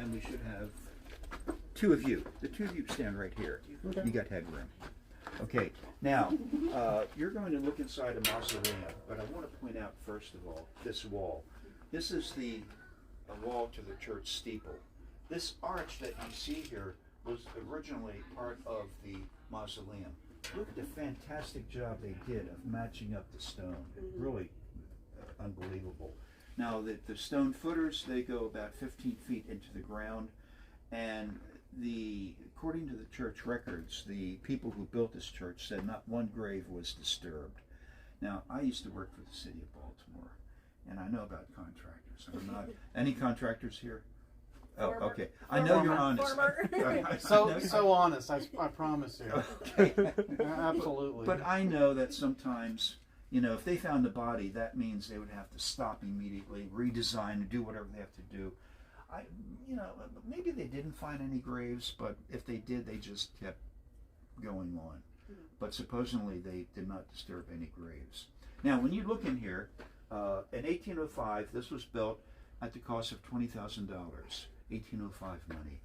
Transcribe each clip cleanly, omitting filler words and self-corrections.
then we should have two of you. The two of you stand right here. Okay. You got headroom. Okay, now, you're going to look inside a mausoleum, but I want to point out, first of all, this wall. This is the wall to the church steeple. This arch that you see here was originally part of the mausoleum. Look at the fantastic job they did of matching up the stone. Really unbelievable. Now, the stone footers, they go about 15 feet into the ground, and according to the church records, the people who built this church said not one grave was disturbed. Now, I used to work for the city of Baltimore, and I know about contractors. I'm not any contractors here. Oh, okay. I know you're honest. So honest. I promise you. Okay. Absolutely. But I know that sometimes, if they found the body, that means they would have to stop immediately, redesign, and do whatever they have to do. Maybe they didn't find any graves, but if they did, they just kept going on. But supposedly they did not disturb any graves. Now, when you look in here, in 1805, this was built at the cost of $20,000, 1805 money.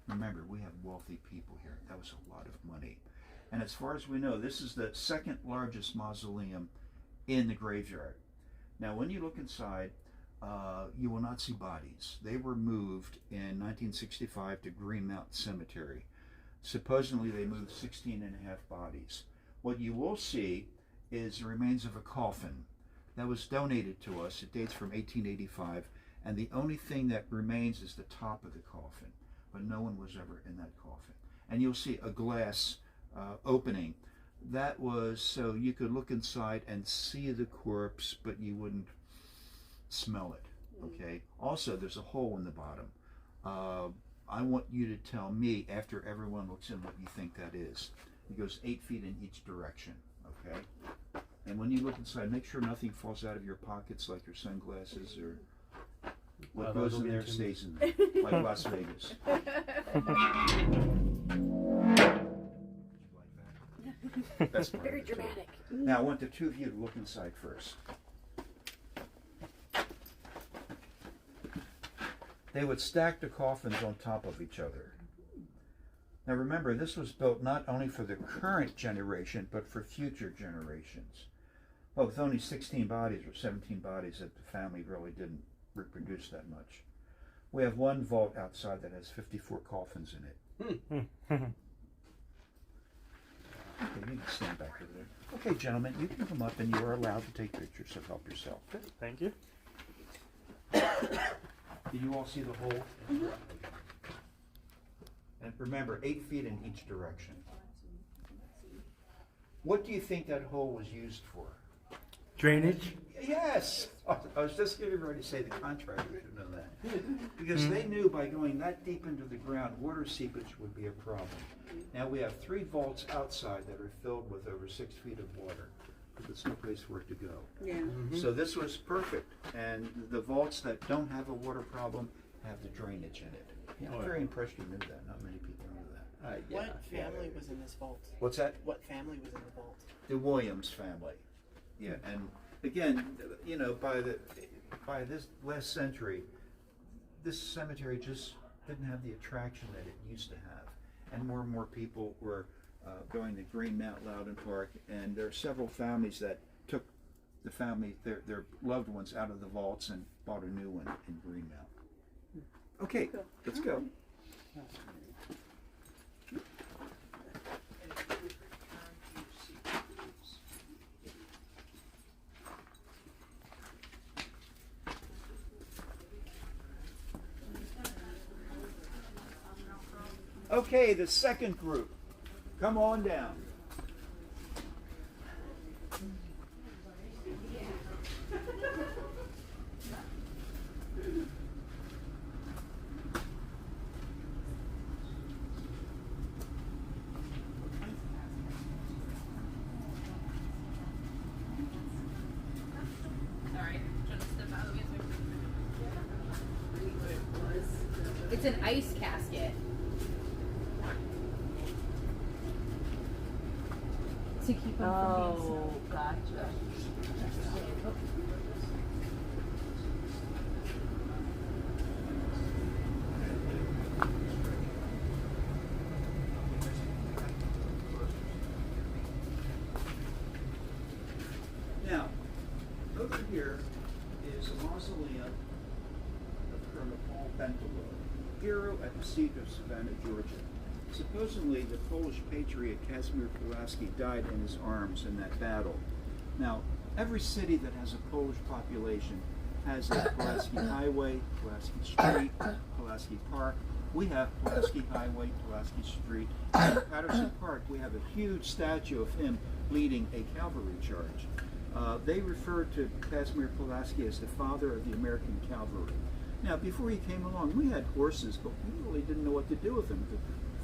Remember, we have wealthy people here. That was a lot of money. And as far as we know, this is the second largest mausoleum in the graveyard. Now, when you look inside, you will not see bodies. They were moved in 1965 to Green Mountain Cemetery. Supposedly they moved 16 and a half bodies. What you will see is the remains of a coffin that was donated to us. It dates from 1885, and the only thing that remains is the top of the coffin, but no one was ever in that coffin. And you'll see a glass opening. That was so you could look inside and see the corpse, but you wouldn't smell it. Okay. Also, there's a hole in the bottom. I want you to tell me, after everyone looks in, what you think that is. It goes 8 feet in each direction. Okay. And when you look inside, make sure nothing falls out of your pockets, like your sunglasses, or what goes in there stays in there, like Las Vegas. That's very dramatic. Now I want the two of you to look inside first. They would stack the coffins on top of each other. Now remember, this was built not only for the current generation, but for future generations. Well, with only 16 bodies or 17 bodies, that the family really didn't reproduce that much. We have one vault outside that has 54 coffins in it. Okay, you can stand back over there. Okay, gentlemen, you can come up and you are allowed to take pictures, so help yourself. Good, thank you. Do you all see the hole? And remember, 8 feet in each direction. What do you think that hole was used for? Drainage? Yes! I was just getting ready to say the contractor should know that. Because they knew by going that deep into the ground, water seepage would be a problem. Now we have 3 vaults outside that are filled with over 6 feet of water. But there's no place for it to go. Yeah. So this was perfect. And the vaults that don't have a water problem have the drainage in it. Yeah, I'm very impressed you knew that. Not many people knew that. What family was in this vault? What's that? What family was in the vault? The Williams family. Yeah, and again, by this last century, this cemetery just didn't have the attraction that it used to have, and more people were going to Green Mount Loudon Park, and there are several families that took their loved ones out of the vaults and bought a new one in Green Mount. Okay, let's go. Okay, the second group, come on down. It's an ice casket. To keep them from being snow. Gotcha. here is a mausoleum of Colonel Paul Bentelow, hero at the siege of Savannah, Georgia. Supposedly, the Polish patriot Casimir Pulaski died in his arms in that battle. Now, every city that has a Polish population has a Pulaski Highway, Pulaski Street, Pulaski Park. We have Pulaski Highway, Pulaski Street. And in Patterson Park, we have a huge statue of him leading a cavalry charge. They refer to Casimir Pulaski as the father of the American cavalry. Now, before he came along, we had horses, but we really didn't know what to do with them. The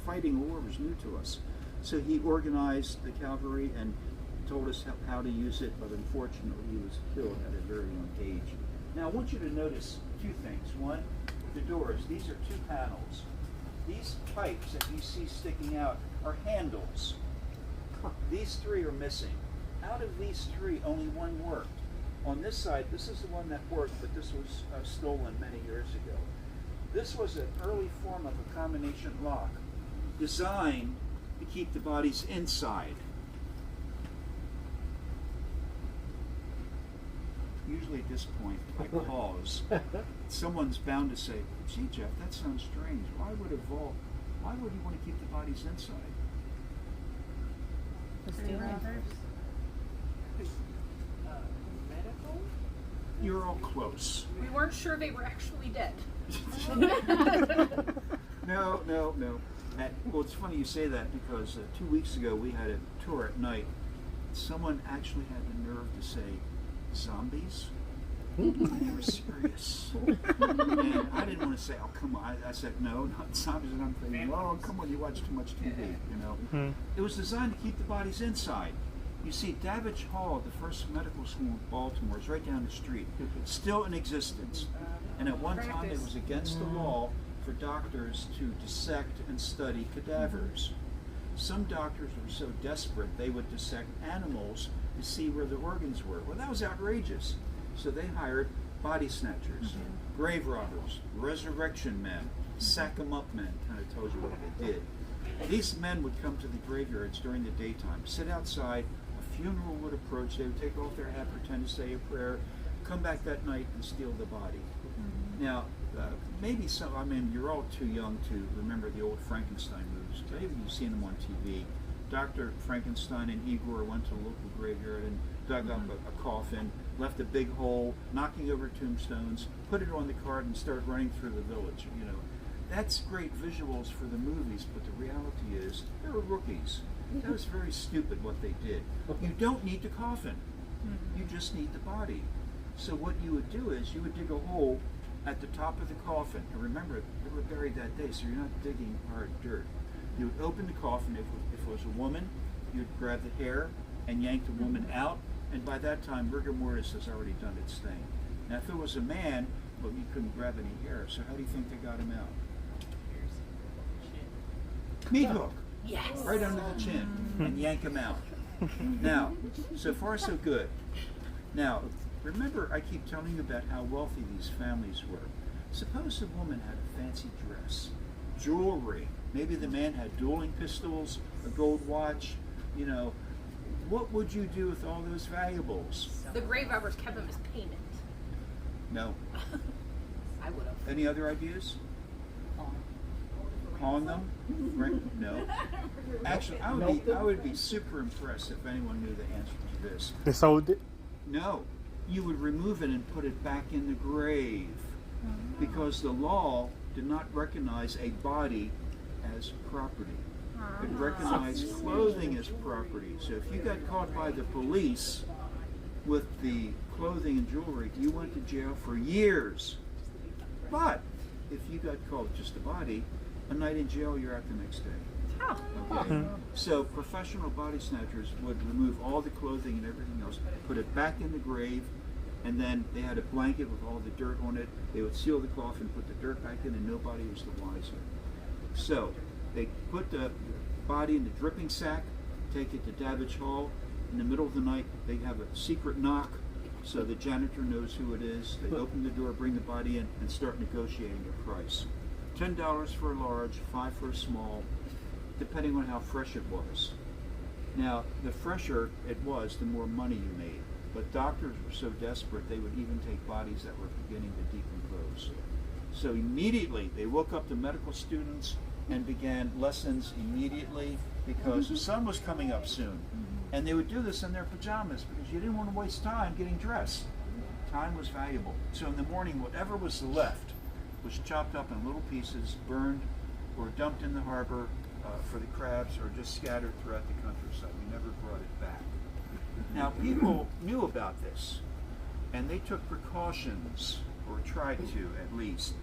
fighting war was new to us. So he organized the cavalry and told us how to use it, but unfortunately he was killed at a very young age. Now, I want you to notice two things. One, the doors. These are two panels. These pipes that you see sticking out are handles. These three are missing. Out of these three, only one worked. On this side, this is the one that worked, but this was stolen many years ago. This was an early form of a combination lock designed to keep the bodies inside. Usually at this point, I pause. Someone's bound to say, gee, Jeff, that sounds strange. Why would you want to keep the bodies inside? You're all close. We weren't sure they were actually dead. No. Well, it's funny you say that because 2 weeks ago we had a tour at night. Someone actually had the nerve to say, zombies? They were serious. And I didn't want to say, oh, come on. I said, no, not zombies. And I'm thinking, oh, come on, you watch too much TV, you know. It was designed to keep the bodies inside. You see, Davidge Hall, the first medical school in Baltimore, is right down the street. It's still in existence. And at one time, it was against the law for doctors to dissect and study cadavers. Some doctors were so desperate, they would dissect animals to see where the organs were. Well, that was outrageous. So they hired body snatchers, grave robbers, resurrection men, sack-em-up men, kind of tells you what they did. These men would come to the graveyards during the daytime, sit outside, a funeral would approach, they would take off their hat, pretend to say a prayer, come back that night and steal the body. Now, maybe some, I mean, you're all too young to remember the old Frankenstein movies. Maybe you've seen them on TV. Dr. Frankenstein and Igor went to a local graveyard and dug up a coffin, left a big hole, knocking over tombstones, put it on the cart and started running through the village, you know. That's great visuals for the movies, but the reality is they were rookies. That was very stupid what they did. You don't need the coffin. You just need the body. So what you would do is you would dig a hole at the top of the coffin. And remember, they were buried that day, so you're not digging hard dirt. You would open the coffin. If it was a woman, you'd grab the hair and yank the woman out. And by that time, rigor mortis has already done its thing. Now, if it was a man, well, you couldn't grab any hair. So how do you think they got him out? Meat hook. Yes. Right under the chin and yank him out. Now, so far so good. Now, remember I keep telling you about how wealthy these families were. Suppose the woman had a fancy dress, jewelry, maybe the man had dueling pistols, a gold watch, you know. What would you do with all those valuables? The grave robbers kept them as payment. No. I would have. Any other ideas? Pawn them? Right? No. Actually, I would be super impressed if anyone knew the answer to this. They sold it? No. You would remove it and put it back in the grave. Because the law did not recognize a body as property. It recognized clothing as property. So if you got caught by the police with the clothing and jewelry, you went to jail for years. But if you got caught with just a body, a night in jail, you're out the next day. Okay? So professional body snatchers would remove all the clothing and everything else, put it back in the grave, and then they had a blanket with all the dirt on it. They would seal the coffin, put the dirt back in, and nobody was the wiser. So they put the body in the dripping sack, take it to Davidge Hall. In the middle of the night, they have a secret knock so the janitor knows who it is. They open the door, bring the body in, and start negotiating a price. $10 for a large, $5 for a small, depending on how fresh it was. Now, the fresher it was, the more money you made. But doctors were so desperate they would even take bodies that were beginning to decompose. So immediately they woke up the medical students and began lessons immediately because the sun was coming up soon. And they would do this in their pajamas because you didn't want to waste time getting dressed. Time was valuable. So in the morning, whatever was left was chopped up in little pieces, burned, or dumped in the harbor for the crabs, or just scattered throughout the countryside. We never brought it back. Now, people knew about this, and they took precautions, or tried to at least.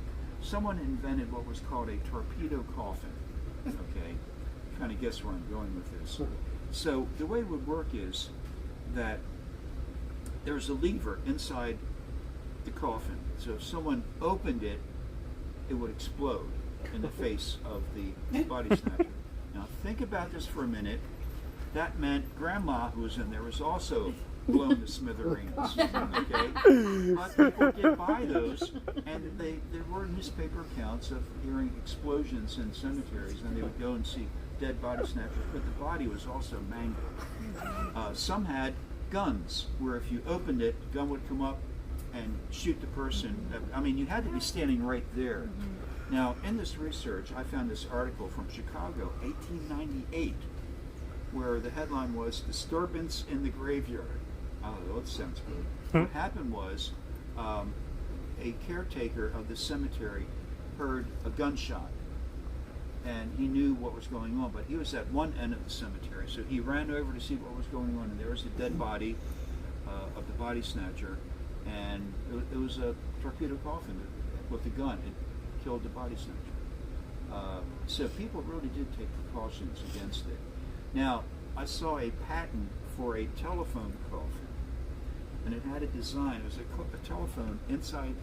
Someone invented what was called a torpedo coffin. Okay, kind of guess where I'm going with this. So the way it would work is that there's a lever inside the coffin. So if someone opened it, it would explode in the face of the body snatcher. Now think about this for a minute. That meant Grandma, who was in there, was also blown to smithereens. Okay, but people get by those, and there were newspaper accounts of hearing explosions in cemeteries, and they would go and see dead body snatchers, but the body was also mangled. Some had guns, where if you opened it, the gun would come up and shoot the person. I mean, you had to be standing right there. Now, in this research, I found this article from Chicago, 1898, where the headline was "Disturbance in the Graveyard." Oh, that sounds good. What happened was a caretaker of the cemetery heard a gunshot, and he knew what was going on, but he was at one end of the cemetery, so he ran over to see what was going on, and there was the dead body of the body snatcher, and it was a torpedo coffin with the gun. It killed the body snatcher. So people really did take precautions against it. Now, I saw a patent for a telephone coffin, and it had a design. It was a telephone inside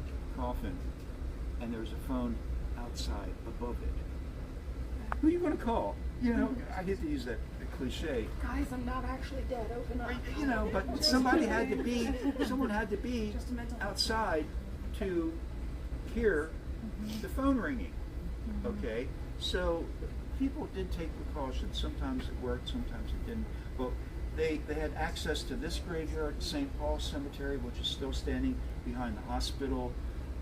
the coffin, and there was a phone outside above it. Who are you going to call? You know, I hate to use that cliche. Guys, I'm not actually dead. Open up. You know, but someone had to be outside to hear the phone ringing. Okay, so people did take precautions. Sometimes it worked, sometimes it didn't. But they had access to this graveyard, St. Paul's Cemetery, which is still standing behind the hospital.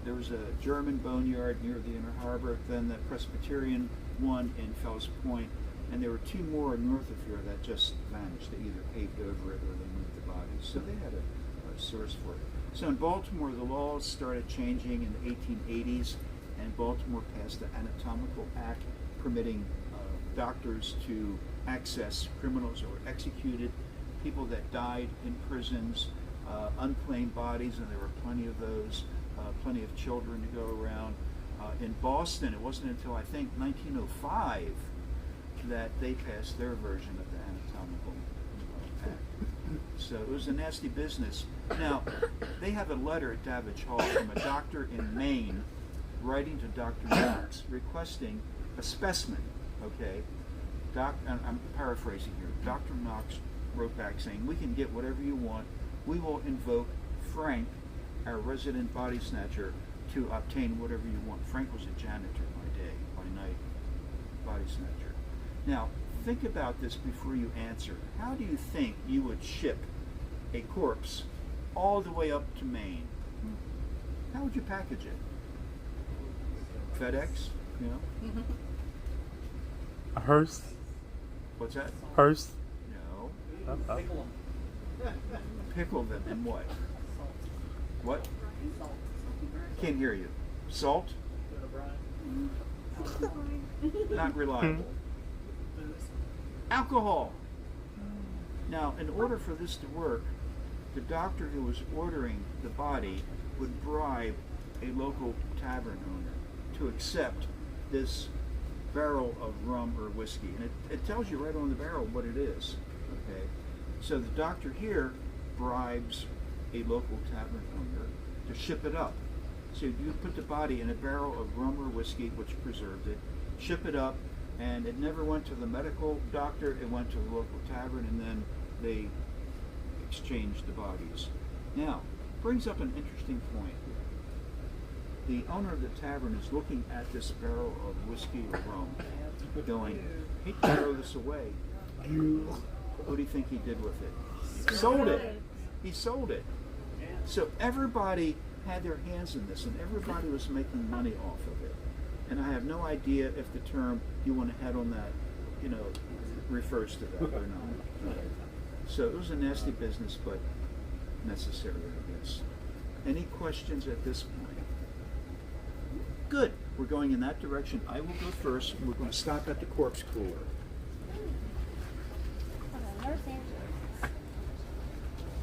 There was a German boneyard near the Inner Harbor, then the Presbyterian one in Fells Point, and there were two more north of here that just vanished. They either paved over it or they moved the bodies. So they had a source for it. So in Baltimore, the laws started changing in the 1880s, and Baltimore passed the Anatomical Act permitting doctors to access criminals who were executed, people that died in prisons, unclaimed bodies, and there were plenty of those, plenty of children to go around. In Boston, it wasn't until I think 1905 that they passed their version of the Anatomical Act. So it was a nasty business. Now, they have a letter at Davidge Hall from a doctor in Maine writing to Dr. Knox requesting a specimen. Okay, I'm paraphrasing here. Dr. Knox wrote back saying, "We can get whatever you want. We will invoke Frank, our resident body snatcher, to obtain whatever you want." Frank was a janitor by day, by night, body snatcher. Now, think about this before you answer. How do you think you would ship a corpse all the way up to Maine? How would you package it? FedEx, you know? A hearse? What's that? Hearse? No. Pickle them in what? What? Can't hear you. Salt? Not reliable. Alcohol. Now, in order for this to work, the doctor who was ordering the body would bribe a local tavern owner to accept this barrel of rum or whiskey. And it tells you right on the barrel what it is. Okay. So the doctor here bribes a local tavern owner to ship it up. So you put the body in a barrel of rum or whiskey, which preserved it, ship it up, and it never went to the medical doctor, it went to the local tavern, and then they exchanged the bodies. Now, brings up an interesting point. The owner of the tavern is looking at this barrel of whiskey or rum, going, "Hate to throw this away." What do you think he did with it? Sold it. he sold it. So everybody had their hands in this, and everybody was making money off of it. And I have no idea if the term you want to head on that, refers to that or not. So it was a nasty business, but necessary, I guess. Any questions at this point? Good. We're going in that direction. I will go first. We're going to stop at the corpse cooler.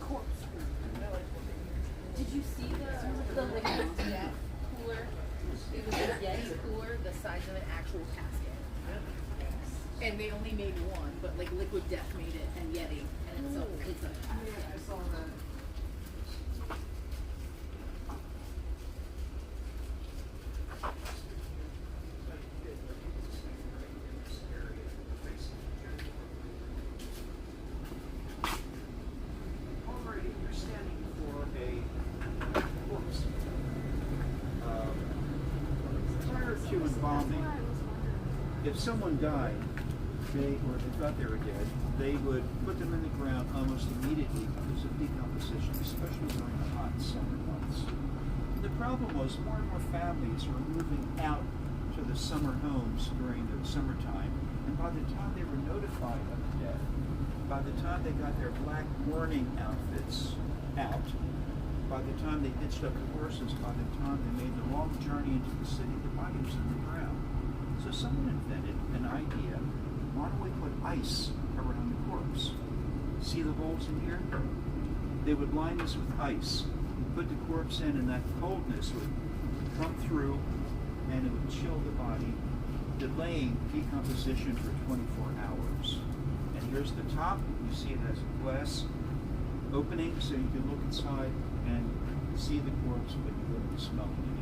Corpse. Did you see the liquid death cooler? It was a Yeti cooler the size of an actual casket. And they only made one, but like Liquid Death made it and Yeti, and it's a casket. I saw that. Alrighty, you're standing for a corpse. Prior to embalming, if someone died, or they thought they were dead, they would put them in the ground almost immediately because of decomposition, especially during the hot summer months. The problem was more and more families were moving out to the summer homes during the summertime, and by the time they were notified of the death, by the time they got their black mourning outfits out, by the time they hitched up the horses, by the time they made the long journey into the city, the body was in the ground. So someone invented an idea. Why don't we put ice around the corpse? See the holes in here? They would line this with ice, put the corpse in, and that coldness would come through and it would chill the body, delaying decomposition for 24 hours. And here's the top. You see it has a glass opening so you can look inside and see the corpse, but you wouldn't smell anything.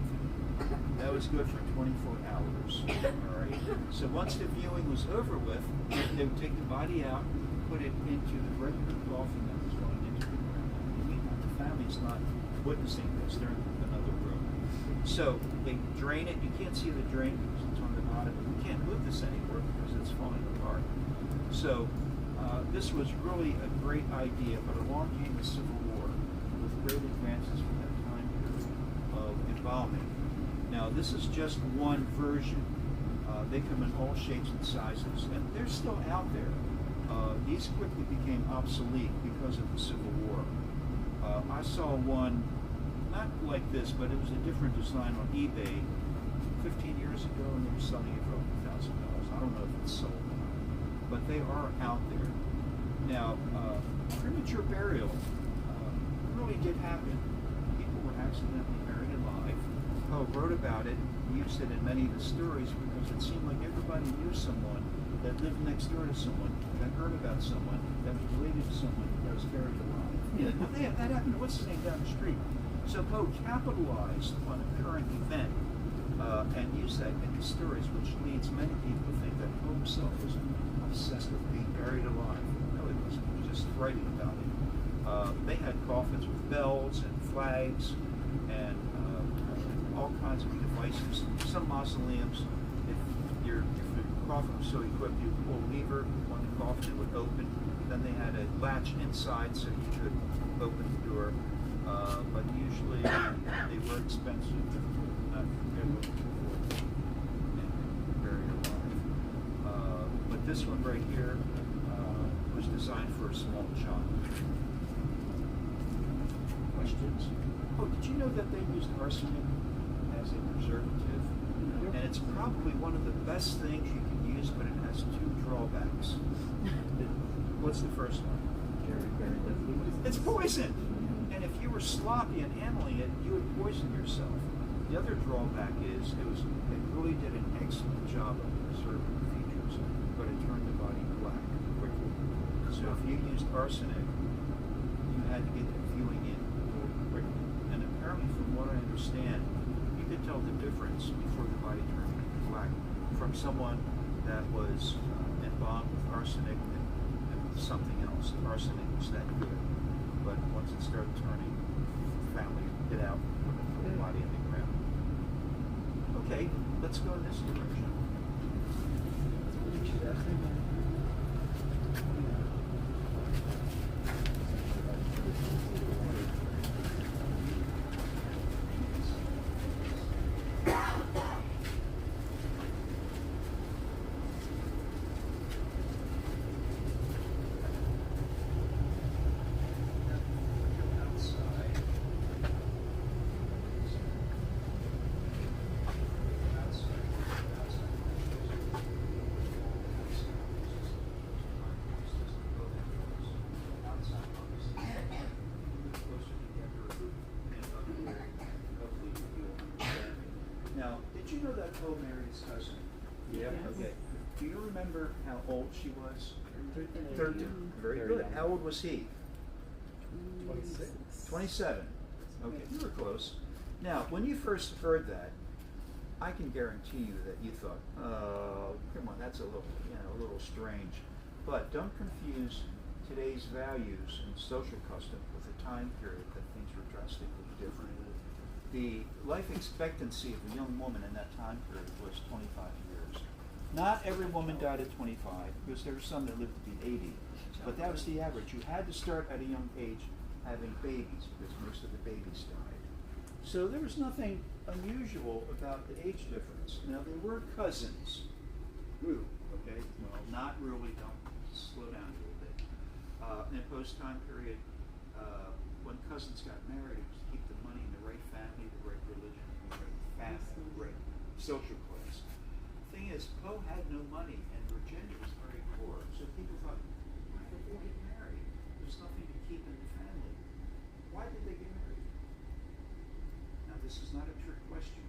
That was good for 24 hours. All right. So once the viewing was over with, they would take the body out, put it into the regular coffin that was going into the ground. Meanwhile, the family's not witnessing this; they're in another room. So they drain it. You can't see the drain because it's on the bottom. We can't move this anymore because it's falling apart. So this was really a great idea, but along came the Civil War with great advances from that time period of embalming. Now, this is just one version. They come in all shapes and sizes, and they're still out there. These quickly became obsolete because of the Civil War. I saw one, not like this, but it was a different design on eBay 15 years ago, and they were selling it for over $1,000. I don't know if it's sold or not, but they are out there. Now, premature burial really did happen. People were accidentally buried alive. Poe wrote about it, used it in many of the stories because it seemed like everybody knew someone that lived next door to someone, that heard about someone, that was related to someone that was buried alive. Yeah, that happened to what's his name down the street. So Poe capitalized on a current event and used that in his stories, which leads many people to think that Poe himself was obsessed with being buried alive. No, he wasn't. He was just writing about it. They had coffins with bells and flags and all kinds of devices. Some mausoleums, if the coffin was so equipped, you pull a lever on the coffin, it would open. Then they had a latch inside so you could open the door. But usually they were expensive, not very alive. But this one right here was designed for a small child. Questions? Oh, did you know that they used arsenic as a preservative? And it's probably one of the best things you can use, but it has two drawbacks. What's the first one? It's poison! And if you were sloppy in handling it, you would poison yourself. The other drawback is it really did an excellent job of preserving the features, but it turned the body black quickly. So if you used arsenic, you had to get the viewing in really quickly. And apparently, from what I understand, you could tell the difference before the body turned black from someone that was embalmed with arsenic and something else. The arsenic was that good. But once it started turning, the family would get out and put the body in the ground. Okay, let's go in this direction. know that Poe married his cousin? Yeah. Okay. Do you remember how old she was? 13. Very good. How old was he? 26. 27. Okay, you were close. Now, when you first heard that, I can guarantee you that you thought, "Oh, come on, that's a little strange." But don't confuse today's values and social custom with a time period that things were drastically different. The life expectancy of a young woman in that time period was 25 years. Not every woman died at 25, because there were some that lived to be 80. But that was the average. You had to start at a young age having babies, because most of the babies died. So there was nothing unusual about the age difference. Now, they were cousins. Ooh, okay? Well, not really. Don't slow down a little bit. In a post-time period, when cousins got married, it was to keep the money in the right family, the right religion, the right family, the right social class. The thing is, Poe had no money, and Virginia was very poor. So people thought, why did they get married? There's nothing to keep in the family. Why did they get married? Now, this is not a trick question.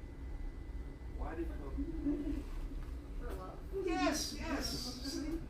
Why did Poe? For love. Yes, yes. See?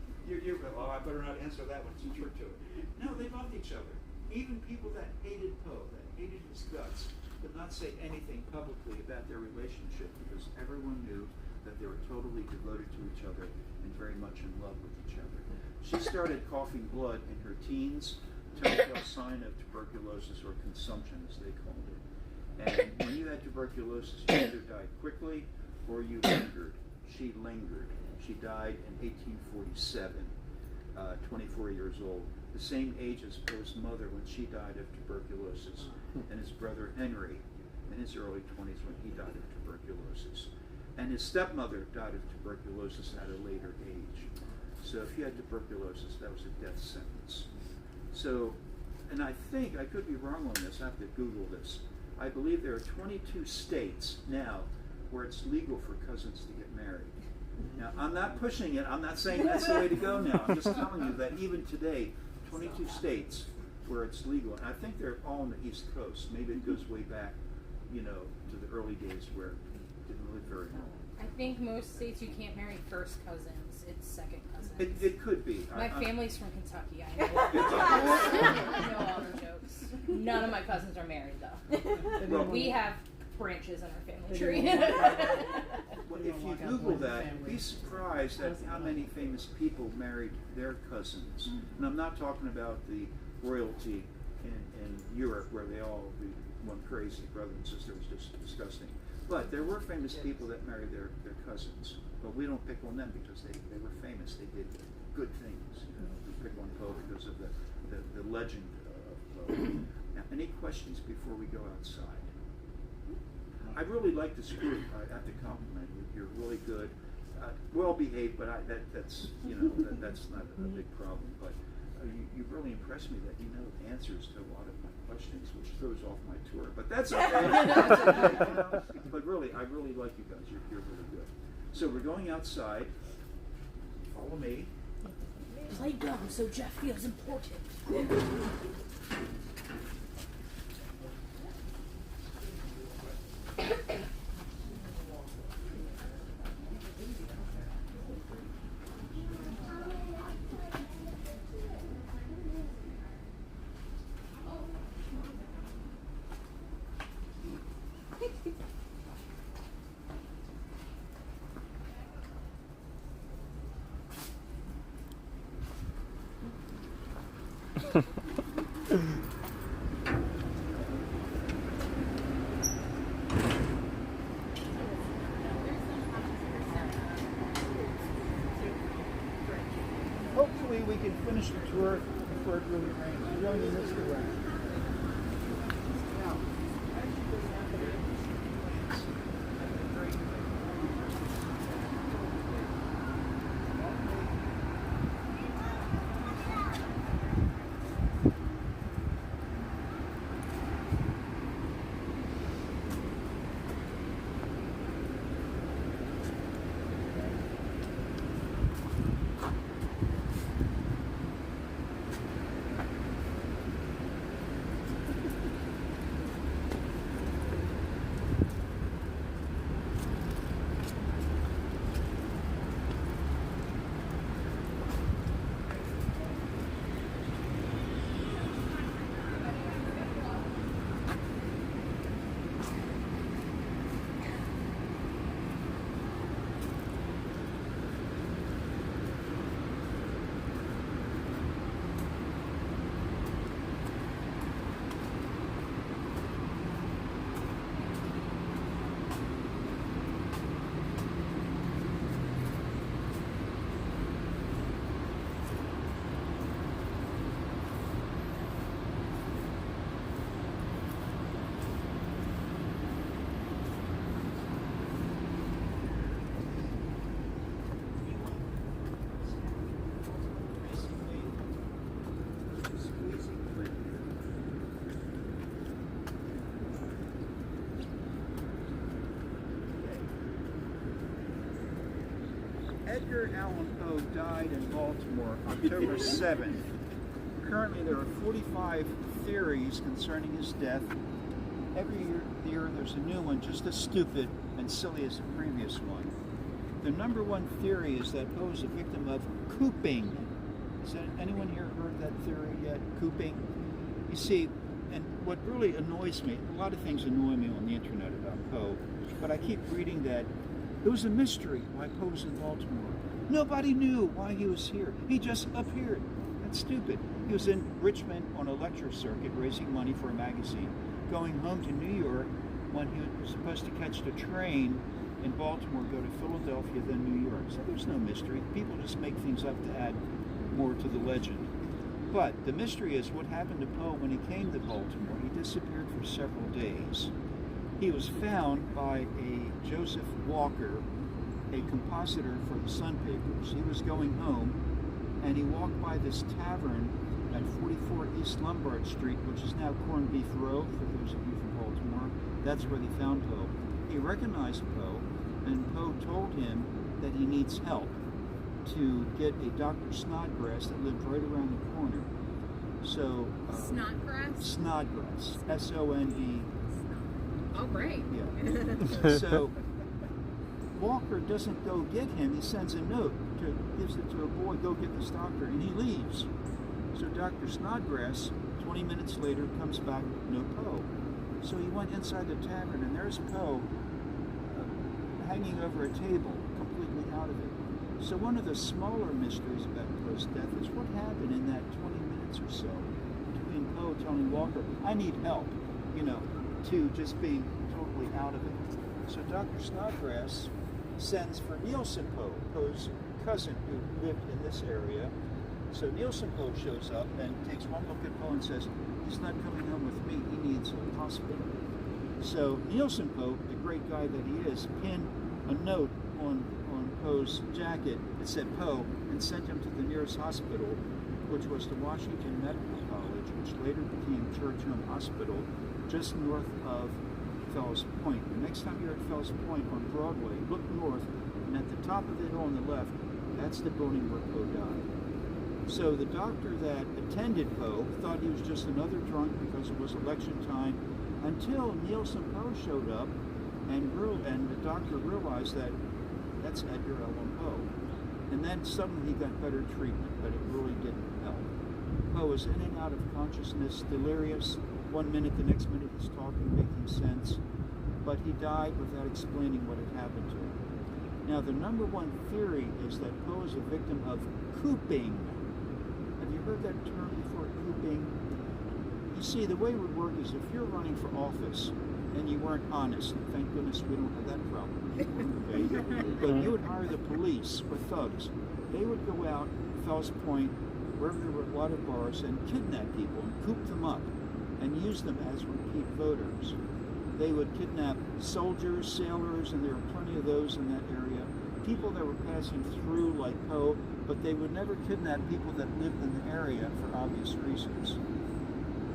Oh, I better not answer that one. It's a trick to it. No, they loved each other. Even people that hated Poe, that hated his guts, could not say anything publicly about their relationship, because everyone knew that they were totally devoted to each other and very much in love with each other. She started coughing blood in her teens, telltale sign of tuberculosis, or consumption as they called it. And when you had tuberculosis, you either died quickly or you lingered. She lingered. She died in 1847, 24 years old, the same age as Poe's mother when she died of tuberculosis, and his brother Henry in his early 20s when he died of tuberculosis. And his stepmother died of tuberculosis at a later age. So if you had tuberculosis, that was a death sentence. So, and I think, I could be wrong on this, I have to Google this. I believe there are 22 states now where it's legal for cousins to get married. Now, I'm not pushing it, I'm not saying that's the way to go now, I'm just telling you that even today, 22 states where it's legal, and I think they're all on the East Coast. Maybe it goes way back, to the early days where it didn't live very long. I think most states you can't marry first cousins, it's second cousins. It could be. My family's from Kentucky, I know. No other jokes. None of my cousins are married though. Well, we have branches in our family tree. Well, if you Google that, be surprised at how many famous people married their cousins. And I'm not talking about the royalty in Europe where they all went crazy, brother and sister was just disgusting. But there were famous people that married their cousins. But we don't pick on them because they were famous. They did good things. We pick on Poe because of the legend of Poe. Now, any questions before we go outside? I really like this group. I have to compliment you. You're really good, well behaved, but that's not a big problem. But you really impressed me that you know answers to a lot of my questions, which throws off my tour. But that's okay. That's okay. But really, I really like you guys. You're really good. So we're going outside. Follow me. Play dumb so Jeff feels important. Hopefully we can finish the tour before it really rains. We don't even miss the rain. Edgar Allan Poe died in Baltimore October 7th. Currently there are 45 theories concerning his death. Every year there's a new one, just as stupid and silly as the previous one. The number one theory is that Poe is a victim of cooping. Has anyone here heard that theory yet? Cooping? You see, and what really annoys me, a lot of things annoy me on the internet about Poe, but I keep reading that it was a mystery why Poe was in Baltimore. Nobody knew why he was here. He just appeared. That's stupid. He was in Richmond on a lecture circuit raising money for a magazine, going home to New York when he was supposed to catch the train in Baltimore, go to Philadelphia, then New York. So there's no mystery. People just make things up to add more to the legend. But the mystery is what happened to Poe when he came to Baltimore. He disappeared for several days. He was found by a Joseph Walker, a compositor for the Sun papers. He was going home, and he walked by this tavern at 44 East Lombard Street, which is now Corned Beef Row, for those of you from Baltimore. That's where they found Poe. He recognized Poe, and Poe told him that he needs help to get a Dr. Snodgrass that lived right around the corner. So Snodgrass? Snodgrass, S-O-N-D. Oh, great. Yeah. So Walker doesn't go get him. He sends a note, gives it to a boy, go get this doctor, and he leaves. So Dr. Snodgrass, 20 minutes later, comes back, no Poe. So he went inside the tavern, and there's Poe hanging over a table, completely out of it. So one of the smaller mysteries about Poe's death is what happened in that 20 minutes or so between Poe telling Walker, I need help, to just being totally out of it. So Dr. Snodgrass sends for Nielsen Poe, Poe's cousin who lived in this area. So Nielsen Poe shows up and takes one look at Poe and says, he's not coming home with me, he needs a hospital. So Nielsen Poe, the great guy that he is, pinned a note on Poe's jacket that said Poe and sent him to the nearest hospital, which was the Washington Medical College, which later became Church-Home Hospital, just north of Fells Point. The next time you're at Fells Point on Broadway, look north, and at the top of the hill on the left, that's the building where Poe died. So the doctor that attended Poe thought he was just another drunk because it was election time, until Nielsen Poe showed up, and the doctor realized that that's Edgar Allan Poe. And then suddenly he got better treatment, but it really didn't help. Poe was in and out of consciousness, delirious. 1 minute, the next minute he's talking, making sense. But he died without explaining what had happened to him. Now, the number one theory is that Poe is a victim of cooping. Have you heard that term before, cooping? You see, the way it would work is if you're running for office and you weren't honest, and thank goodness we don't have that problem anymore, okay? But you would hire the police or thugs. They would go out, Fells Point, wherever there were a lot of bars, and kidnap people and coop them up and use them as repeat voters. They would kidnap soldiers, sailors, and there are plenty of those in that area. People that were passing through like Poe, but they would never kidnap people that lived in the area for obvious reasons.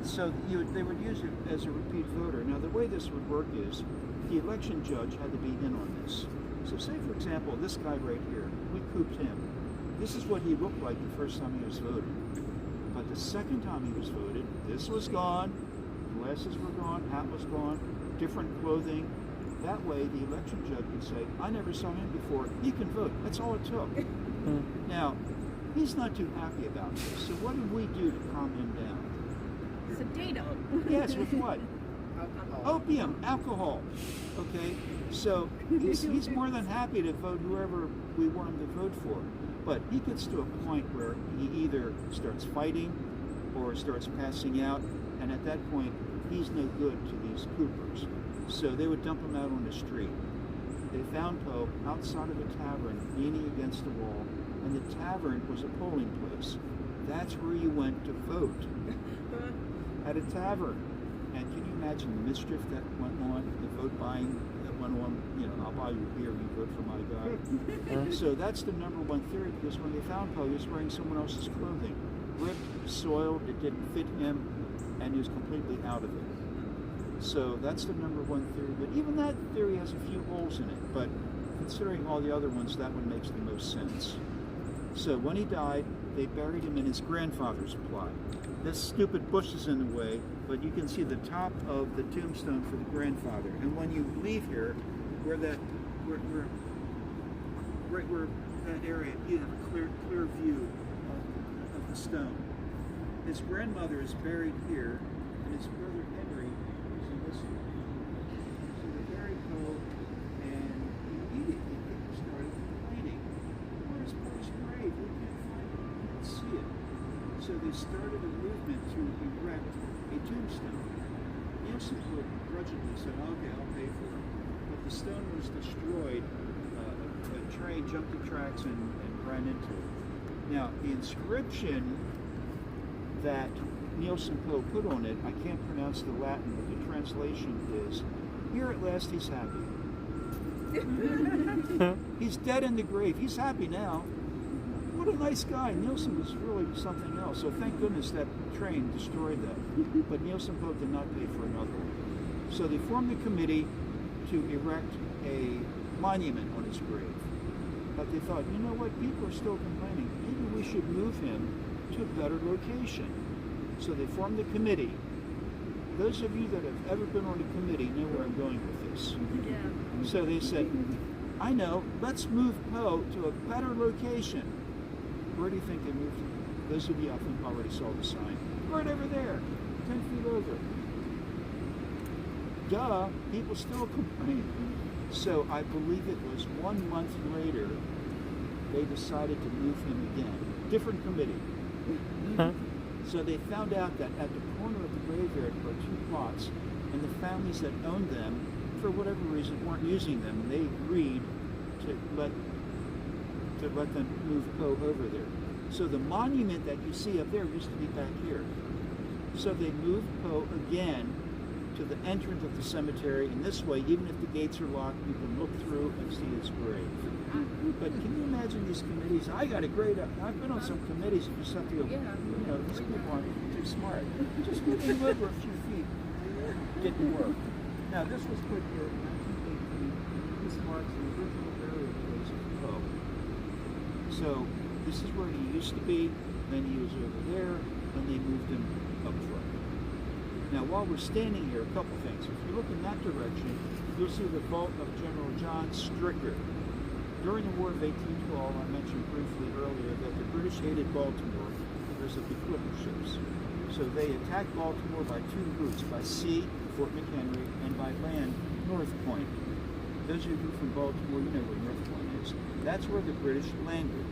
So they would use it as a repeat voter. Now the way this would work is the election judge had to be in on this. So say for example, this guy right here, we cooped him. This is what he looked like the first time he was voted. But the second time he was voted, this was gone, glasses were gone, hat was gone, different clothing. That way the election judge would say, I never saw him before, he can vote. That's all it took. Now, he's not too happy about this. So what did we do to calm him down? Sedate him. Yes, with what? Opium, alcohol. Okay, so he's more than happy to vote whoever we want him to vote for. But he gets to a point where he either starts fighting or starts passing out, and at that point, he's no good to these coopers. So they would dump him out on the street. They found Poe outside of a tavern, leaning against the wall, and the tavern was a polling place. That's where you went to vote, at a tavern. And can you imagine the mischief that went on, the vote buying that went on, I'll buy you a beer, you vote for my guy. So that's the number one theory, because when they found Poe, he was wearing someone else's clothing. Ripped, soiled, it didn't fit him, and he was completely out of it. So that's the number one theory. But even that theory has a few holes in it. But considering all the other ones, that one makes the most sense. So when he died, they buried him in his grandfather's plot. This stupid bush is in the way, but you can see the top of the tombstone for the grandfather. And when you leave here, right where that area, you have a clear view of the stone. His grandmother is buried here, and his brother Henry is in this one. So they buried Poe, and immediately people started complaining. Where's Poe's grave? We can't find it. We can't see it. So they started a movement to erect a tombstone. Nielsen grudgingly said, okay, I'll pay for it. But the stone was destroyed. A train jumped the tracks and ran into it. Now, the inscription that Nielsen Poe put on it, I can't pronounce the Latin, but the translation is, "Here at last he's happy." He's dead in the grave. He's happy now. What a nice guy. Nielsen was really something else. So thank goodness that train destroyed that. But Nielsen Poe did not pay for another one. So they formed a committee to erect a monument on his grave. But they thought, you know what, people are still complaining. Maybe we should move him to a better location. So they formed a committee. Those of you that have ever been on a committee know where I'm going with this. Yeah. So they said, I know, let's move Poe to a better location. Where do you think they moved him? Those of you, I think, already saw the sign. Right over there, 10 feet over. Duh, people still complain. So I believe it was 1 month later, they decided to move him again. Different committee. So they found out that at the corner of the graveyard were 2 plots, and the families that owned them, for whatever reason, weren't using them, and they agreed to let them move Poe over there. So the monument that you see up there used to be back here. So they moved Poe again to the entrance of the cemetery, and this way, even if the gates are locked, you can look through and see his grave. But can you imagine these committees? I got a great, I've been on some committees, you just have to go, you know, these people aren't too smart. Just moving him over a few feet didn't work. Now, this was put here in 1918. This marks the original burial place of Poe. So, this is where he used to be, then he was over there, and they moved him up front. Now, while we're standing here, a couple things. If you look in that direction, you'll see the vault of General John Stricker. During the War of 1812, I mentioned briefly earlier that the British hated Baltimore because of the clipper ships. So they attacked Baltimore by 2 routes, by sea, Fort McHenry, and by land, North Point. Those of you from Baltimore, you know where North Point is. That's where the British landed.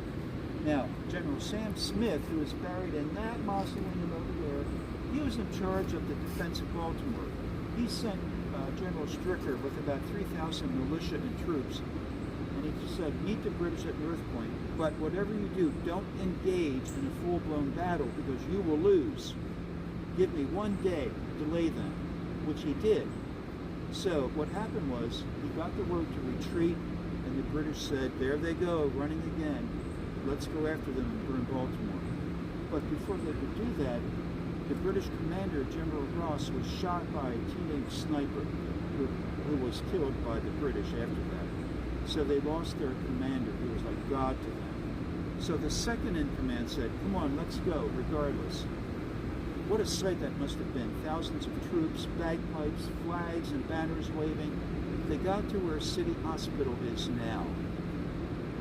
Now, General Sam Smith, who is buried in that mausoleum over there, he was in charge of the defense of Baltimore. He sent General Stricker with about 3,000 militia and troops, and he just said, meet the British at North Point, but whatever you do, don't engage in a full-blown battle because you will lose. Give me 1 day, delay them, which he did. So what happened was, he got the word to retreat, and the British said, there they go, running again. Let's go after them and burn Baltimore. But before they could do that, the British commander, General Ross, was shot by a teenage sniper who was killed by the British after that. So they lost their commander, who was like God to them. So the second in command said, come on, let's go, regardless. What a sight that must have been. Thousands of troops, bagpipes, flags, and banners waving. They got to where City Hospital is now,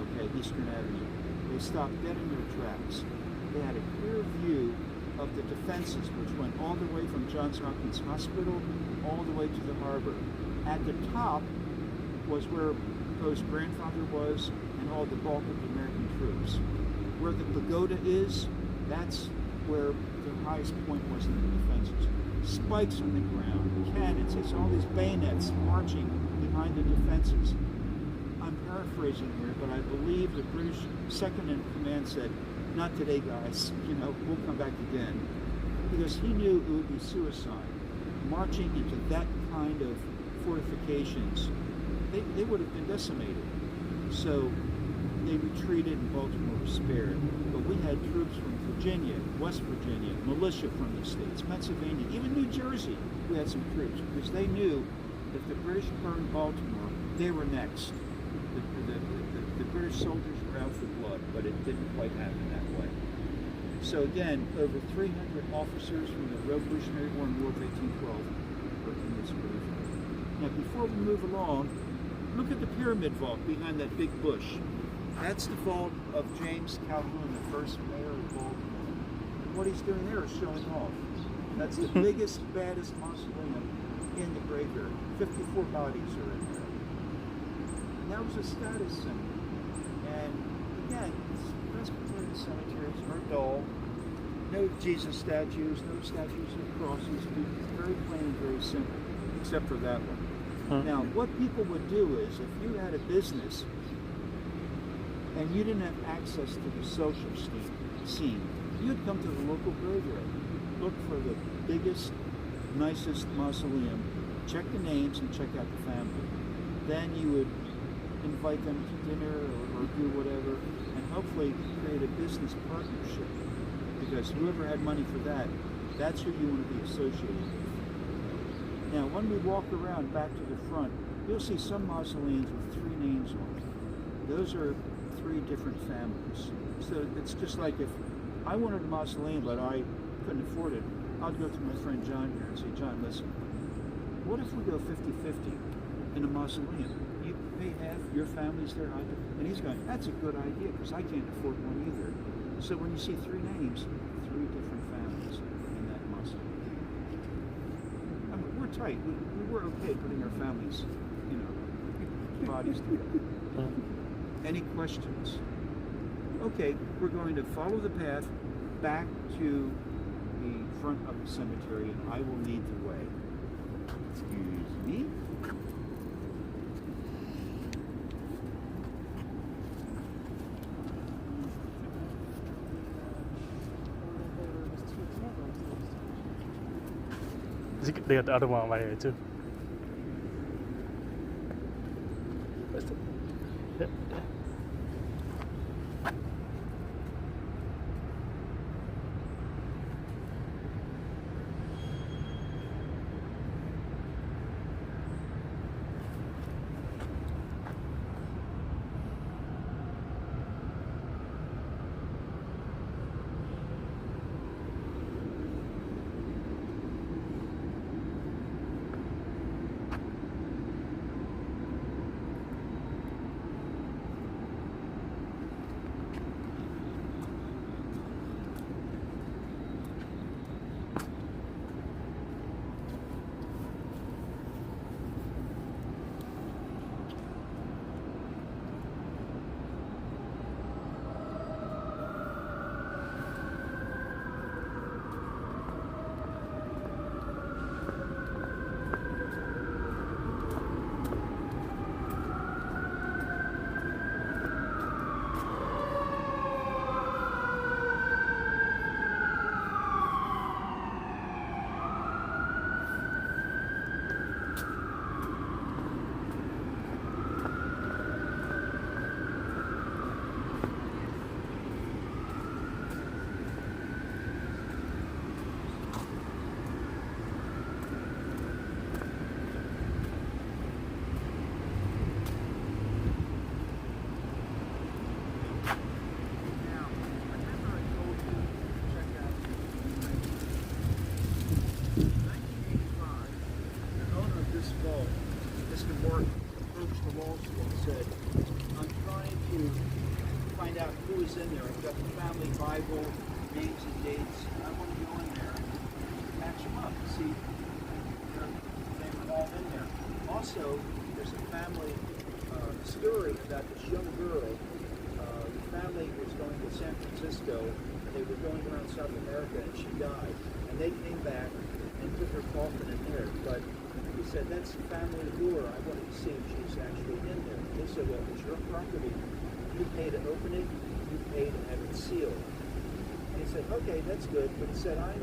okay, Eastern Avenue. They stopped dead in their tracks. They had a clear view of the defenses, which went all the way from Johns Hopkins Hospital all the way to the harbor. At the top was where Poe's grandfather was and all the bulk of the American troops. Where the pagoda is, that's where the highest point was in the defenses. Spikes on the ground, cannons, it's all these bayonets marching behind the defenses. I'm paraphrasing here, but I believe the British second in command said, not today, guys, you know, we'll come back again. Because he knew it would be suicide. Marching into that kind of fortifications, they would have been decimated. So they retreated and Baltimore was spared. But we had troops from Virginia, West Virginia, militia from the states, Pennsylvania, even New Jersey, we had some troops because they knew if the British burned Baltimore, they were next. the British soldiers were out for blood, but it didn't quite happen that way. So again, over 300 officers from the Revolutionary War and War of 1812 were in this grave. Now, before we move along, look at the pyramid vault behind that big bush. That's the vault of James Calhoun, the first mayor of Baltimore. And what he's doing there is showing off. That's the biggest, baddest mausoleum in the graveyard. 54 bodies are in there. And that was a status symbol. And again, Presbyterian cemeteries are dull. No Jesus statues, no statues of crosses. Very plain and very simple, except for that one. Now, what people would do is, if you had a business and you didn't have access to the social scene, you'd come to the local graveyard, look for the biggest, nicest mausoleum, check the names and check out the family. Then you would invite them to dinner or do whatever, and hopefully create a business partnership. Because whoever had money for that, that's who you want to be associated with. Now, when we walk around back to the front, you'll see some mausoleums with 3 names on them. Those are 3 different families. So it's just like if I wanted a mausoleum, but I couldn't afford it, I'd go to my friend John here and say, John, listen, what if we go 50-50 in a mausoleum? You pay half, your family's there, and he's going, that's a good idea, because I can't afford one either. So when you see 3 names, 3 different families in that mausoleum. I mean, we're tight. We were okay putting our families, bodies together. Any questions? Okay, we're going to follow the path back to the front of the cemetery, and I will lead the way. Excuse me. They got the other one right here too. In there. I've got the family Bible, names and dates. I want to go in there and match them up and see if they were all in there. Also, there's a family story about this young girl. The family was going to San Francisco. They were going around South America and she died. And they came back and put her coffin in there. But he said, that's family lore. I wanted to see if she's actually in there. They said, well, it's your property. You pay to open it. You pay to have it sealed. And he said, okay, that's good, but he said, I'm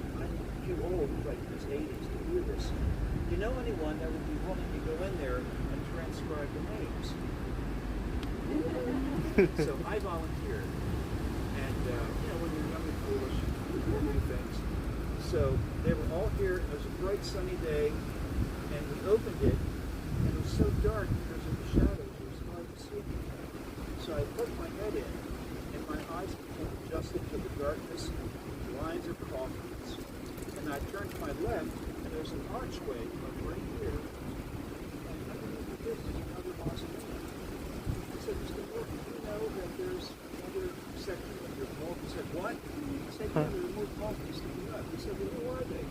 too old, like in his 80s, to do this. Do you know anyone that would be willing to go in there and transcribe the names? So I volunteered. And, when you're young and foolish, you do things. So they were all here. It was a bright, sunny day, and we opened it, and it was so dark because of the shadows. It was hard to see So I poked my head in, and my eyes became adjusted to the darkness, lines of coffins. And I turned to my left, and there's an archway up right here. And underneath this is another mausoleum. I said, Mr. Morton, do you know that there's another section of your vault? He said, what? I said, yeah, there are more coffins sticking up. He said, well, who are they?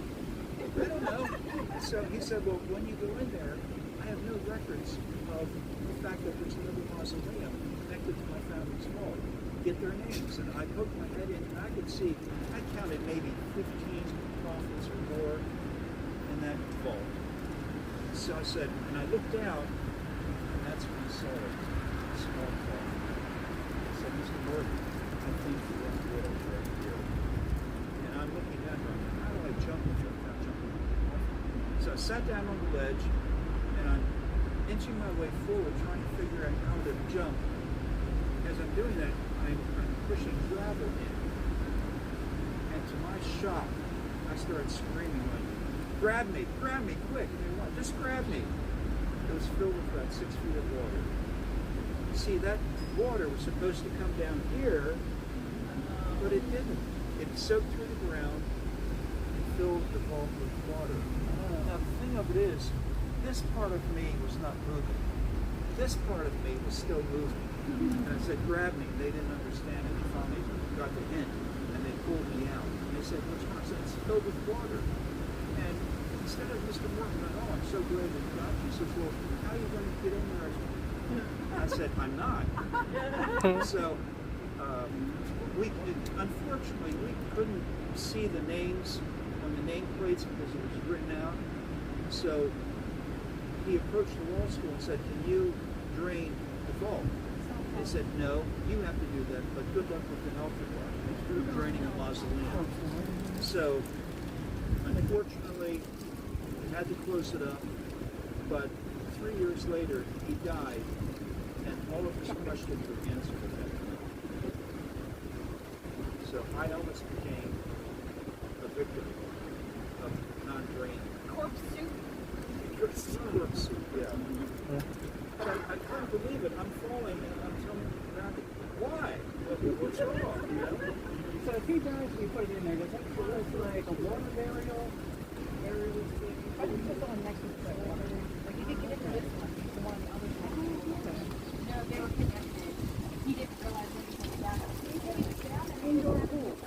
I don't know. And so he said, well, when you go in there, I have no records of the fact that there's another mausoleum connected to my family's vault. Get their names. And I poked my head in, and I could see, I counted maybe 15 coffins or more in that vault. So I said, and I looked down, and that's when I saw it, a small coffin. I said, Mr. Morton, I think you want to go right here. And I'm looking at her, how do I jump without jumping on the coffin? So I sat down on the ledge, and I'm inching my way forward, trying to figure out how to jump. As I'm doing that, I'm pushing gravel in. And to my shock, I started screaming like, grab me, quick. And they went, just grab me. It was filled with about 6 feet of water. You see, that water was supposed to come down here, but it didn't. It soaked through the ground and filled the vault with water. Now, the thing of it is, this part of me was not moving. This part of me was still moving. And I said, grab me. They didn't understand it. They finally got the hint, and they pulled me out. And they said, what's wrong? I said, it's filled with water. And instead of Mr. Morton going, oh, I'm so glad that you got you, he says, well, how are you going to get in there? I said, I'm not. So, unfortunately, we couldn't see the names on the nameplates because it was written out. So he approached the law school and said, can you drain the vault? They said, no, you have to do that, but good luck with the health department. It's draining a mausoleum. So, unfortunately, we had to close it up, but 3 years later, he died, and all of his questions were answered at that time. So I almost became a victim of non-draining. Corpse soup. Corpse soup, yeah. But I couldn't believe it. I'm falling and I'm telling the why? What's wrong? You know? So if he dies, we put it in there. Does that look like a water burial? I think it's the one next to the water. Like, you didn't get into this one. It's the one on the other side. No, they were connected. He didn't realize when he went down. He came down and indoor pool.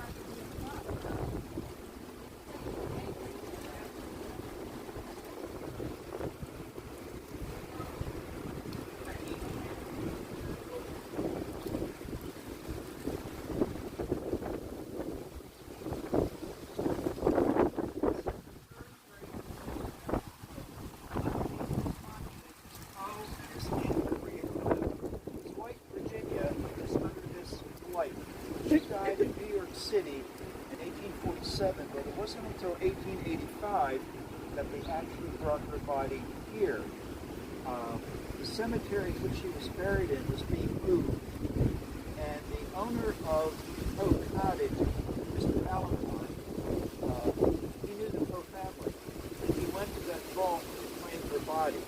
City in 1847, but it wasn't until 1885 that they actually brought her body here. The cemetery which she was buried in was being moved, and the owner of Poe Cottage, Mr. Allan Poe, he knew the Poe family, and he went to that vault to claim her body.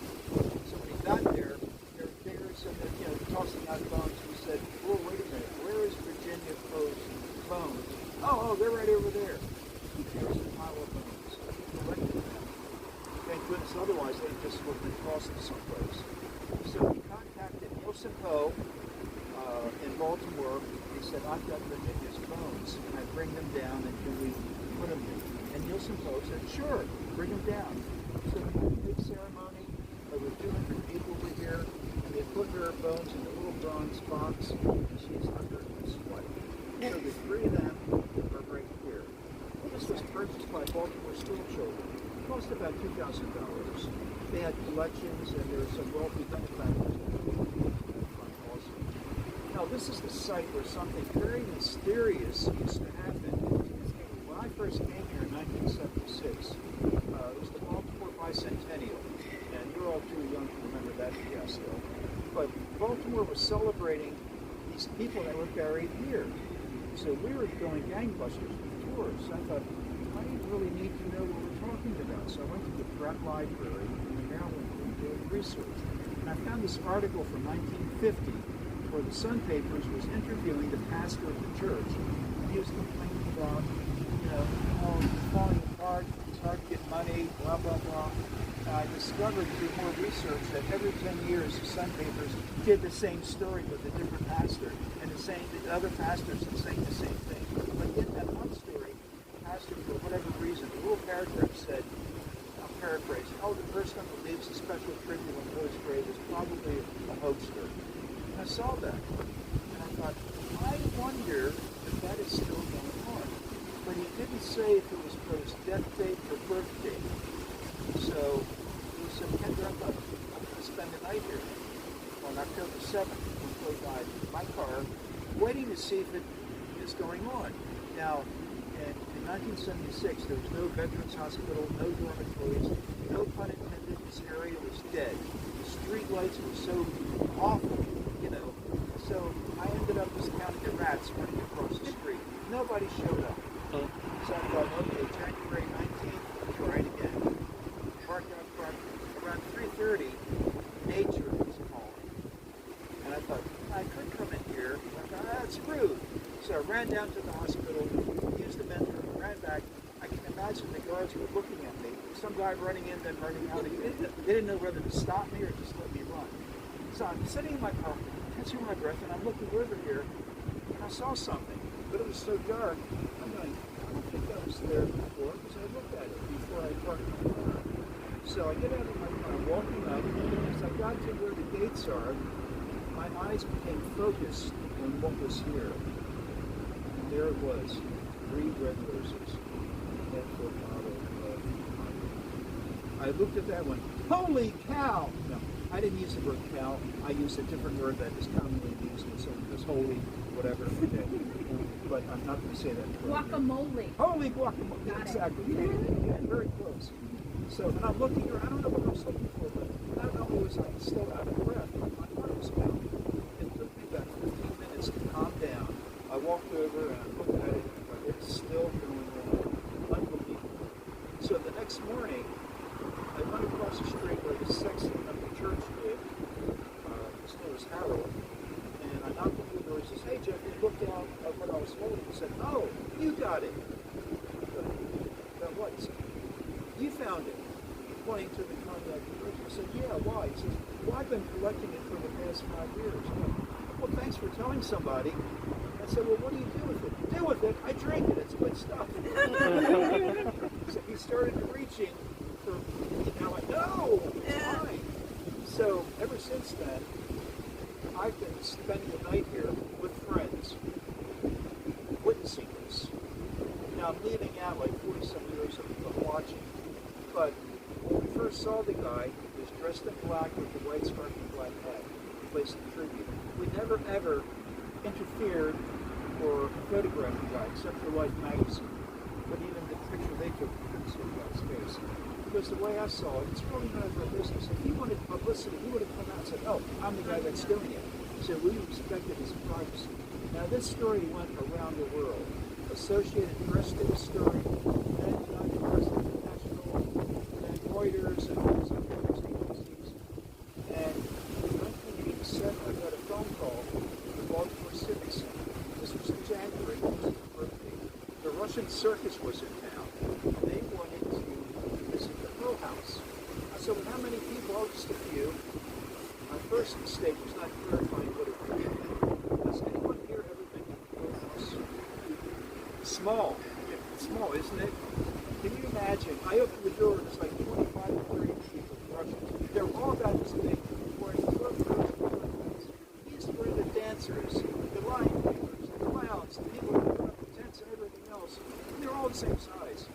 So when he got there, there were diggers and they're tossing out bones. He said, "Oh, wait a minute, where is Virginia Poe's bones?" Oh, they're right over there. There's a pile of bones. Collected them. Thank goodness, otherwise they just would have been tossed someplace. So he contacted Nielsen Poe in Baltimore. He said, I've got Virginia's bones. Can I bring them down and can we put them in? And Nielsen Poe said, sure, bring them down. So we had a big ceremony. There were 200 people were here. And they put her bones in a little bronze box. And she's under this white. So the three of them are right here. This was purchased by Baltimore school children. It cost about $2,000. They had collections and there were some wealthy benefactors. Now this is the site where something very mysterious used to happen. When I first came here in 1976, it was the Baltimore Bicentennial. And you're all too young to remember that fiasco. But Baltimore was celebrating these people that were buried here. So we were going gangbusters with tours. I thought, I really need to know what we're talking about. So I went to the Pratt Library in Maryland and did research. And I found this article from 1950 for the Sun papers was interviewing the pastor of the church. And he was complaining about, oh, it's falling apart, it's hard to get money, blah, blah, blah. And I discovered through more research that every 10 years the Sun papers did the same story with a different pastor, and the other pastors are saying the same thing. But in that one story, the pastor, for whatever reason, the little paragraph said, I'm paraphrasing, oh, the person who believes the special tribute on Poe's grave is probably a hoaxer. And I saw that, and I thought, I wonder if that is still going on. But he didn't say if it was Poe's death date or birth date. So he said, Kendra, I'm going to spend the night here on October 7th when Poe died in my car, waiting to see if it is going on. Now, in 1976, there was no Veterans Hospital, no dormitories, no pun intended, this area was dead. The street lights were so awful, So I ended up just counting the rats running across the street. Nobody showed up. So I thought, okay, January 19th, try it again. Parked out front. Around 3:30, nature was calling. And I thought, I could come in here. I thought, that's rude. So I ran down to the hospital, used the mentor, ran back. I can imagine the guards were looking at me. Some guy running in, then running out. They didn't know whether to stop me or just let me run. So I'm sitting in my car, catching my breath, and I'm looking over here, and I saw something. But it was so dark, I'm going, I don't think that was there before, because I looked at it before I parked my car. So I get out of my car, walking up, and as I got to where the gates are, my eyes became focused on what was here. And there it was, 3 red roses, and for a bottle of wine. I looked at that one, holy cow! No, I didn't use the word cow, I used a different word that is commonly used in some this holy, whatever, but I'm not going to say that. Guacamole. Holy guacamole, Got it. exactly, yeah, very close. So, and I'm looking around, I don't know what I was looking for, but not only was I still out of breath, my heart was pounding. It took me about 15 minutes to calm down. I walked over and I looked at it, but it's still going on. Unbelievable. So the next morning, I went across the street where the sexton of the church lived. His name was Harold. And I knocked on the door. He says, hey, Jeff, he looked out at what I was holding. He said, oh, you got it. Got what? He said, you found it. Pointing to the contact person. I said, yeah, why? He says, well, I've been collecting it for the past 5 years. I went, well, thanks for telling somebody. I said, well, what do you do with it? Do with it? I drink it. It's good stuff. So he started reaching for, I'm like, no, it's fine. So ever since then, I've been spending the night here with friends, witnessing this. Now I'm leaving out like 40-some years of watching, but when we first saw the guy, he was dressed in black with a white scarf and black hat, placed the tribute. We never ever interfered or photographed the guy, except for Life magazine. But even the picture they took, you couldn't see the guy's face. Because the way I saw it, it's really none of our business. If he wanted publicity, he would have come out and said, oh, I'm the guy that's doing it. So we respected his privacy. Now this story went around the world. Associated Press did a story, then United Press International, then Reuters, and all these other agencies. And in 1987, I got a phone call from the Baltimore Civic Center. This was in January, it was his birthday. The Russian circus was in town, and they wanted to visit the Poe house. I said, well, how many people? Oh, just a few. My first mistake was not clarifying what it was. Has anyone here ever been to the Poe house? Small. It's small, isn't it? Can you imagine? I opened the door, and it's like 25 to 30 people, Russians. They're all about this big, wearing clothes. These were the dancers, the lion takers, the clowns, the people who put up the tents and everything else. And they're all the same size.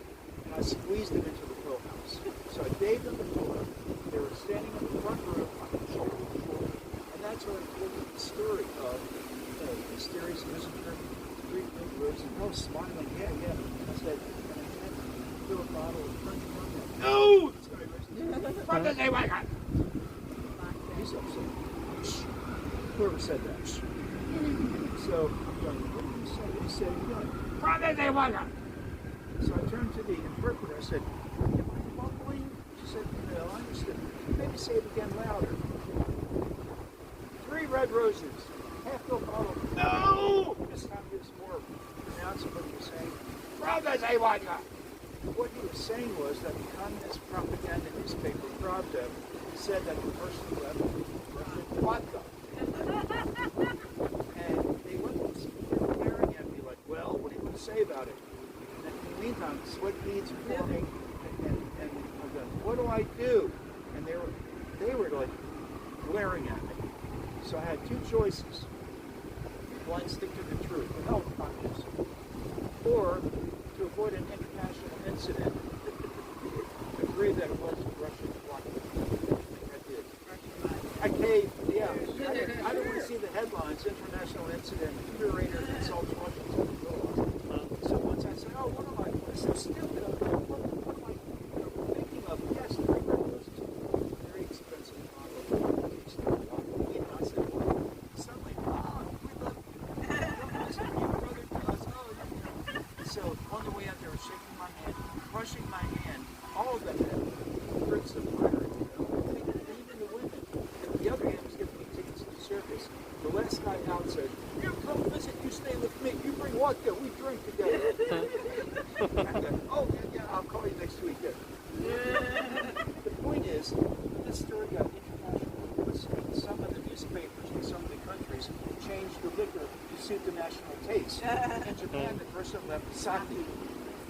And I squeezed them into the Poe house. So I gave them the tour. They were standing in the front row, shoulder to shoulder. And that's where I told them the story of the mysterious visitor, 3 big ribs, and both smiling, yeah. And I said, can I get fill a bottle of French vodka? No! This guy raised what does he want? He's upset. Shh. Whoever said that. Shh. So I'm going, what did he say? He said, what does he want? So I turned to the interpreter. I said, am I mumbling? She said, no, I understood. Maybe say it again louder. 3 red roses. half-filled bottle. No! This time he was more pronounced in what he was saying. Pravda. What he was saying was that the communist propaganda newspaper, Pravda, said that the person left Russian vodka. And they were staring at me like, well, what are you going to say about it? And in the meantime, sweat beads are forming, and I'm going, what do I do? And they were like glaring at me. So I had two choices. One, stick to the truth, the hell with communism. Or to avoid an international incident, agree that it was Russian vodka. I did. I caved, yeah. I don't want to see the headlines, international incident, curator consults Washington. So once I said, oh, what am I? This is stupid. What am I thinking of? Yes, I remember this very expensive bottle of I said, well, suddenly, we love you. Your brother to us. So on the way out there, shaking my hand, crushing my hand, all of them had fruits of fire, even the women. And the other hand was giving me tickets to the circus. The last guy out said, you come visit, you stay with me, you bring vodka, we drink together. I go, oh, yeah, I'll call you next week. Yeah. The point is, this story got international publicity. Some of the newspapers in some of the countries changed the liquor to suit the national taste. In Japan, the person left sake.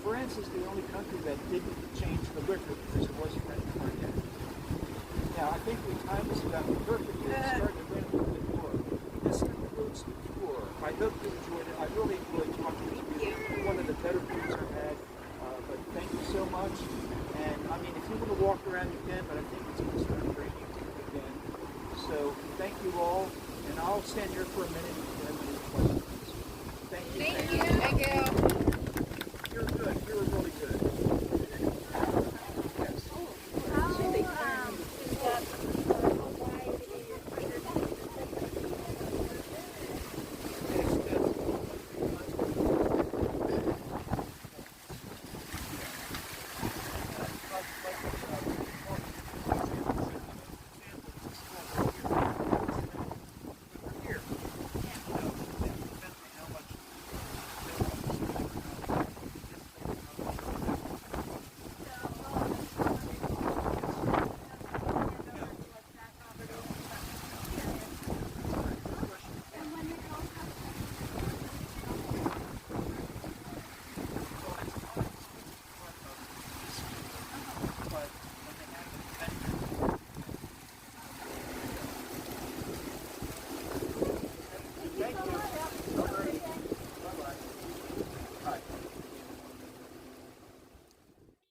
France is the only country that didn't change the liquor because it wasn't ready for it yet. Now, I think the time is about perfectly starting to run a little bit more. This concludes the tour. I hope you enjoyed it. I really enjoyed talking to you. One of the better tours I've had. But thank you so much. And I mean, if you want to walk around, you can, but I think it's going to start raining again. So thank you all. And I'll stand here for a minute if you have any questions. Thank you. Thank you.